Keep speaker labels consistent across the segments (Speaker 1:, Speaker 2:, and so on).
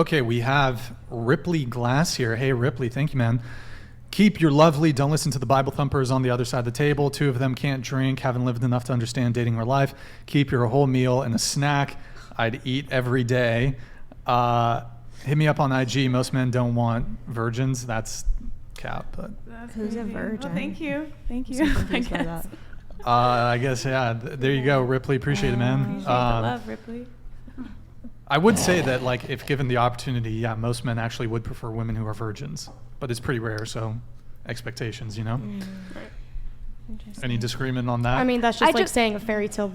Speaker 1: Okay, we have Ripley Glass here. Hey, Ripley, thank you, man. Keep your lovely, don't listen to the Bible thumpers on the other side of the table. 2 of them can't drink, haven't lived enough to understand dating or life. Keep your whole meal and a snack. I'd eat every day. Hit me up on IG. Most men don't want virgins. That's cap. But
Speaker 2: who's a virgin?
Speaker 3: Well, thank you.
Speaker 1: I guess, yeah. There you go, Ripley. Appreciate it, man.
Speaker 3: Appreciate the love, Ripley.
Speaker 1: I would say that, like, if given the opportunity, yeah, most men actually would prefer women who are virgins, but it's pretty rare. So, expectations, you know. Any disagreement on that?
Speaker 4: I mean, that's just saying a fairy tale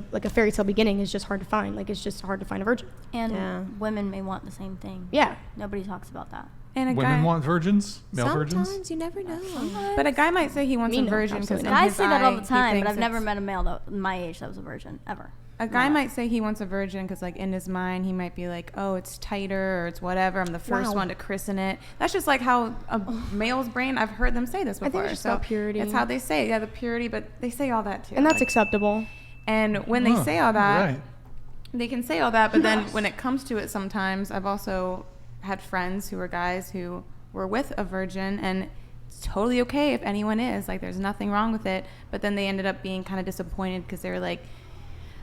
Speaker 4: beginning is just hard to find. Like, it's just hard to find a virgin.
Speaker 2: And women may want the same thing.
Speaker 4: Yeah.
Speaker 2: Nobody talks about that.
Speaker 3: And
Speaker 1: women want virgins, male
Speaker 5: Sometimes
Speaker 1: virgins.
Speaker 5: you never know.
Speaker 3: But a guy might say he wants a virgin because
Speaker 2: guys say that all the time, but I've never met a male that, my age that was a virgin ever.
Speaker 3: A guy might say he wants a virgin because, like, in his mind, he might be like, oh, it's tighter or it's whatever. I'm the first one to christen it. That's just like how a male's brain, I've heard them say this before.
Speaker 4: I think it's just about purity.
Speaker 3: It's how they say it. Yeah, the purity, but they say all that too.
Speaker 4: And that's acceptable.
Speaker 3: And when they say all that,
Speaker 1: right.
Speaker 3: they can say all that, but then when it comes to it sometimes, I've also had friends who were guys who were with a virgin, and it's totally okay if anyone is. Like, there's nothing wrong with it. But then they ended up being kind of disappointed because they were like,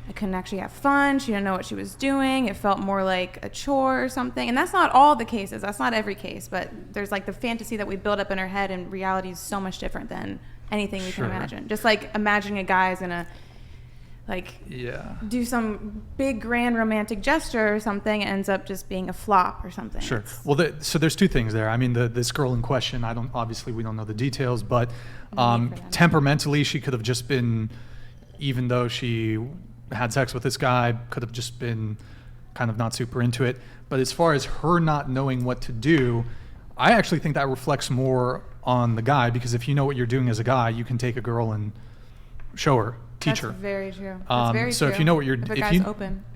Speaker 3: I couldn't actually have fun. She didn't know what she was doing. It felt more like a chore or something. And that's not all the cases. That's not every case. But there's, like, the fantasy that we build up in our head, and reality is so much different than anything we can imagine. Just like imagining a guy's gonna, like, do some big grand romantic gesture or something, ends up just being a flop or something.
Speaker 1: Sure. Well, so there's 2 things there. I mean, this girl in question, obviously we don't know the details, but temperamentally she could have just been, even though she had sex with this guy, could have just been kind of not super into it. But as far as her not knowing what to do, I actually think that reflects more on the guy, because if you know what you're doing as a guy, you can take a girl and show her, teach her.
Speaker 3: That's very true. That's very
Speaker 1: so
Speaker 3: true.
Speaker 1: if you know what you're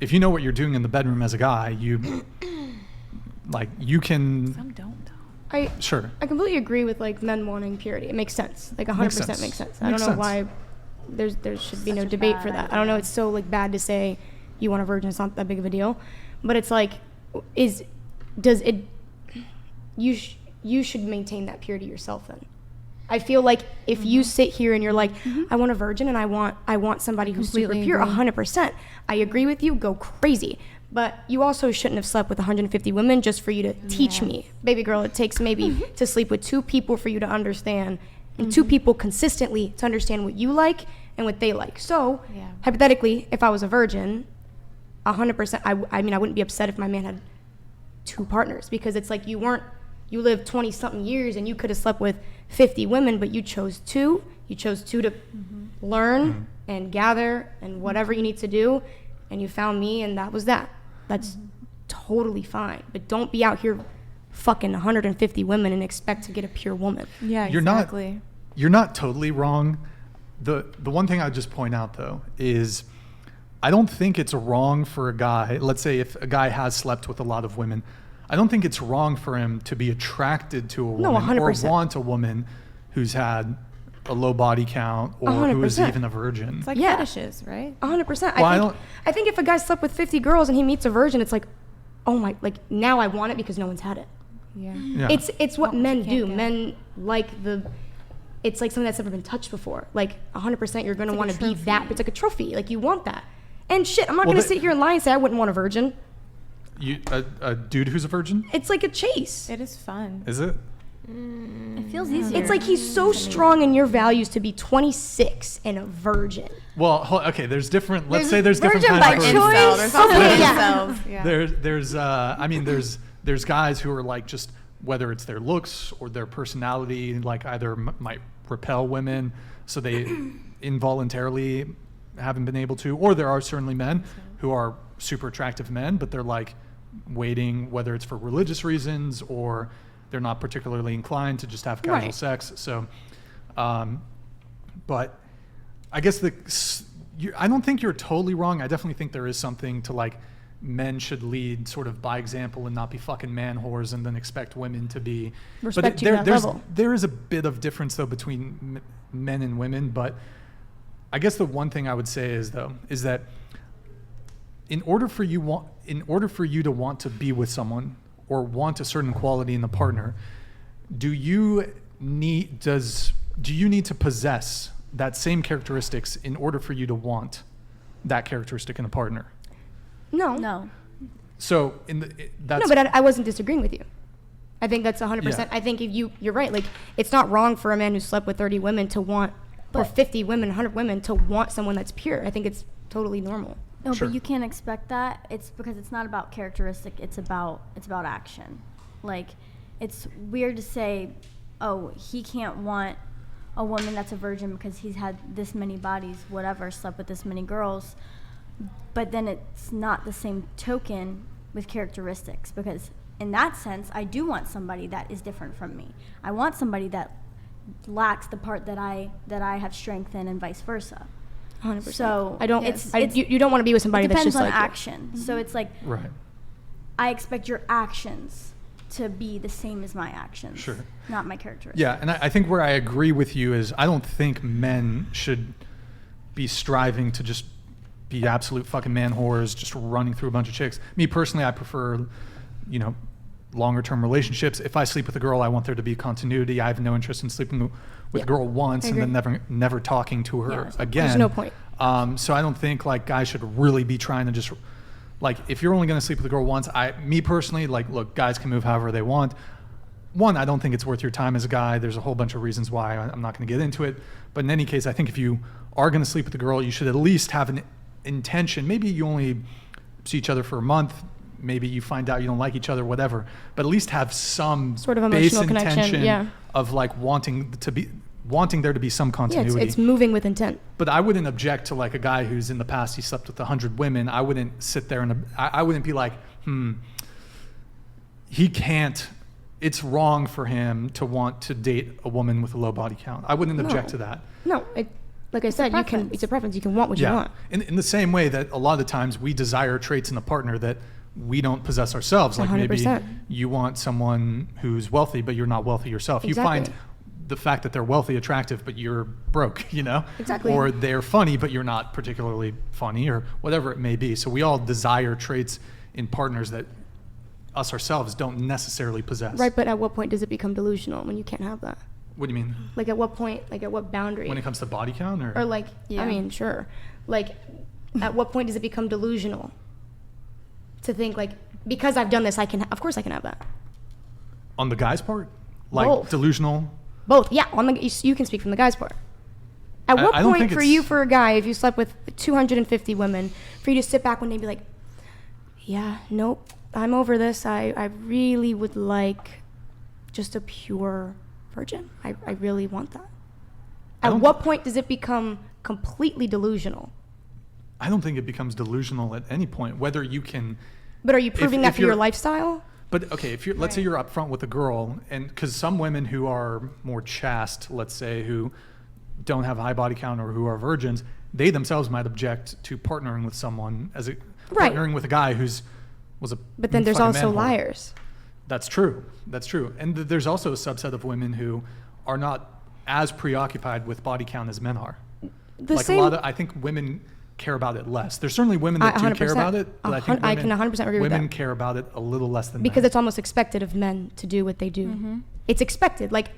Speaker 1: if you know what you're doing in the bedroom as a guy, you you can.
Speaker 3: Some don't.
Speaker 4: I completely agree with, like, men wanting purity. It makes sense. Like 100% makes sense. I don't know why there should be no debate for that. I don't know. It's so, like, bad to say you want a virgin. It's not that big of a deal, but it's like, you should maintain that purity yourself then. I feel like if you sit here and you're like, I want a virgin and I want somebody who's super pure, 100%. I agree with you, go crazy. But you also shouldn't have slept with 150 women just for you to teach me. Baby girl, it takes maybe to sleep with 2 people for you to understand, and 2 people consistently to understand what you like and what they like. So, hypothetically, if I was a virgin, 100%, I mean, I wouldn't be upset if my man had 2 partners, because it's like you lived 20-something years and you could have slept with 50 women, but you chose 2. You chose 2 to learn and gather and whatever you need to do, and you found me, and that was that. That's totally fine. But don't be out here fucking 150 women and expect to get a pure woman.
Speaker 3: Yeah, exactly.
Speaker 1: You're not totally wrong. The one thing I'd just point out, though, is I don't think it's wrong for a guy, let's say if a guy has slept with a lot of women, I don't think it's wrong for him to be attracted to a woman or want a woman who's had a low body count or 100%. Who is even a virgin.
Speaker 3: It's like fetishes, right?
Speaker 4: 100%. I think if a guy slept with 50 girls and he meets a virgin, it's like, oh my, like, now I want it because no one's had it.
Speaker 1: Yeah.
Speaker 4: It's what men do. Men like it's like something that's never been touched before. Like 100% you're going to want to be that. It's like a trophy. Like, you want that. And shit, I'm not going to sit here and lie and say I wouldn't want a virgin.
Speaker 1: A dude who's a virgin?
Speaker 4: It's like a chase.
Speaker 3: It is fun.
Speaker 1: Is it?
Speaker 2: It feels easier.
Speaker 4: It's like he's so strong in your values to be 26 and a virgin.
Speaker 1: Well, okay, there's different, let's say there's different kinds
Speaker 4: by
Speaker 1: of
Speaker 4: choice.
Speaker 3: There's also incels.
Speaker 1: Yeah. There's guys who are like, just whether it's their looks or their personality, like either might repel women, so they involuntarily haven't been able to, or there are certainly men who are super attractive men, but they're like waiting, whether it's for religious reasons or they're not particularly inclined to just have casual sex. So, but I guess I don't think you're totally wrong. I definitely think there is something to, like, men should lead sort of by example and not be fucking man whores and then expect women to be.
Speaker 4: Respect you that level.
Speaker 1: There is a bit of difference though between men and women, but I guess the one thing I would say is that in order for you to want to be with someone or want a certain quality in the partner, do you need to possess that same characteristics in order for you to want that characteristic in a partner?
Speaker 4: No.
Speaker 2: No.
Speaker 1: So that's
Speaker 4: No, but I wasn't disagreeing with you. I think that's 100%.
Speaker 1: Yeah.
Speaker 4: I think if you're right. Like, it's not wrong for a man who slept with 30 women to want, or 50 women, 100 women to want someone that's pure. I think it's totally normal.
Speaker 2: No,
Speaker 1: Sure.
Speaker 2: but you can't expect that. It's because it's not about characteristic. It's about action. Like, it's weird to say, oh, he can't want a woman that's a virgin because he's had this many bodies, whatever, slept with this many girls. But then it's not the same token with characteristics, because in that sense, I do want somebody that is different from me. I want somebody that lacks the part that I have strength in, and vice versa.
Speaker 4: 100%.
Speaker 2: So
Speaker 4: I don't.
Speaker 2: It's
Speaker 4: you don't want to be with somebody
Speaker 2: it
Speaker 4: that's
Speaker 2: depends
Speaker 4: just
Speaker 2: on
Speaker 4: like you.
Speaker 2: action. So it's like,
Speaker 1: right.
Speaker 2: I expect your actions to be the same as my actions,
Speaker 1: Sure.
Speaker 2: not my characteristics.
Speaker 1: Yeah, and I think where I agree with you is I don't think men should be striving to just be absolute fucking man whores, just running through a bunch of chicks. Me personally, I prefer, longer term relationships. If I sleep with a girl, I want there to be continuity. I have no interest in sleeping with a girl once and then never talking to her again.
Speaker 4: There's no point.
Speaker 1: So I don't think like guys should really be trying to just like, if you're only going to sleep with a girl once, me personally, like, look, guys can move however they want. One, I don't think it's worth your time as a guy. There's a whole bunch of reasons why. I'm not going to get into it. But in any case, I think if you are going to sleep with a girl, you should at least have an intention. Maybe you only see each other for a month. Maybe you find out you don't like each other, whatever. But at least have some
Speaker 4: Sort of
Speaker 1: base
Speaker 4: emotional connection,
Speaker 1: intention
Speaker 4: yeah.
Speaker 1: of like wanting there to be some continuity.
Speaker 4: Yeah, it's moving with intent.
Speaker 1: But I wouldn't object to like a guy who's in the past, he slept with 100 women. I wouldn't sit there and I wouldn't be like, he can't, it's wrong for him to want to date a woman with a low body count. I wouldn't object to that.
Speaker 4: No, like I said, it's a preference. You can want what you want.
Speaker 1: In the same way that a lot of the times we desire traits in a partner that we don't possess ourselves. Like
Speaker 4: 100%.
Speaker 1: maybe you want someone who's wealthy, but you're not wealthy yourself.
Speaker 4: Exactly.
Speaker 1: You find the fact that they're wealthy attractive, but you're broke,
Speaker 4: Exactly.
Speaker 1: Or they're funny, but you're not particularly funny, or whatever it may be. So we all desire traits in partners that us ourselves don't necessarily possess.
Speaker 4: Right, but at what point does it become delusional when you can't have that?
Speaker 1: What do you mean?
Speaker 4: Like at what point, like at what boundary?
Speaker 1: When it comes to body count, or
Speaker 4: like,
Speaker 2: Yeah.
Speaker 4: I mean, sure. Like, at what point does it become delusional to think like, because I've done this, of course I can have that.
Speaker 1: on the guy's part, like
Speaker 4: Both.
Speaker 1: delusional.
Speaker 4: Both, yeah. You can speak from the guy's part. At what
Speaker 1: I don't
Speaker 4: point
Speaker 1: think
Speaker 4: for
Speaker 1: it's-
Speaker 4: you, for a guy, if you slept with 250 women, for you to sit back one day and be like, yeah, nope, I'm over this. I really would like just a pure virgin. I really want that. At what point does it become completely delusional?
Speaker 1: I don't think it becomes delusional at any point, whether you can.
Speaker 4: But are you proving that
Speaker 1: if
Speaker 4: for your
Speaker 1: you're-
Speaker 4: lifestyle?
Speaker 1: But okay, if let's say you're upfront with a girl, and because some women who are more chaste, let's say, who don't have a high body count or who are virgins, they themselves might object to partnering with someone
Speaker 4: Right.
Speaker 1: partnering with a guy was a.
Speaker 4: But then there's
Speaker 1: fucking
Speaker 4: also
Speaker 1: man whore.
Speaker 4: liars.
Speaker 1: That's true. That's true. And there's also a subset of women who are not as preoccupied with body count as men are. I think women care about it less. There's certainly women that do
Speaker 4: 100%.
Speaker 1: care about it, but I think
Speaker 4: I can 100% agree with
Speaker 1: women
Speaker 4: that.
Speaker 1: care about it a little less than
Speaker 4: Because
Speaker 1: men.
Speaker 4: it's almost expected of men to do what they do. It's expected. Like,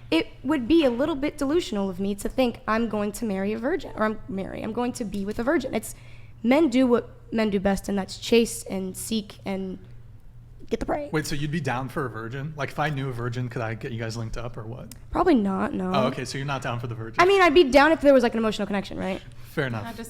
Speaker 4: it would be a little bit delusional of me to think I'm going to marry a virgin, or I'm going to be with a virgin. Men do what men do best, and that's chase and seek and get the prey.
Speaker 1: Wait, so you'd be down for a virgin? Like, if I knew a virgin, could I get you guys linked up or what?
Speaker 4: Probably not, no.
Speaker 1: Oh, okay, so you're not down for the virgin.
Speaker 4: I mean, I'd be down if there was like an emotional connection, right?
Speaker 1: Fair enough.
Speaker 3: Not just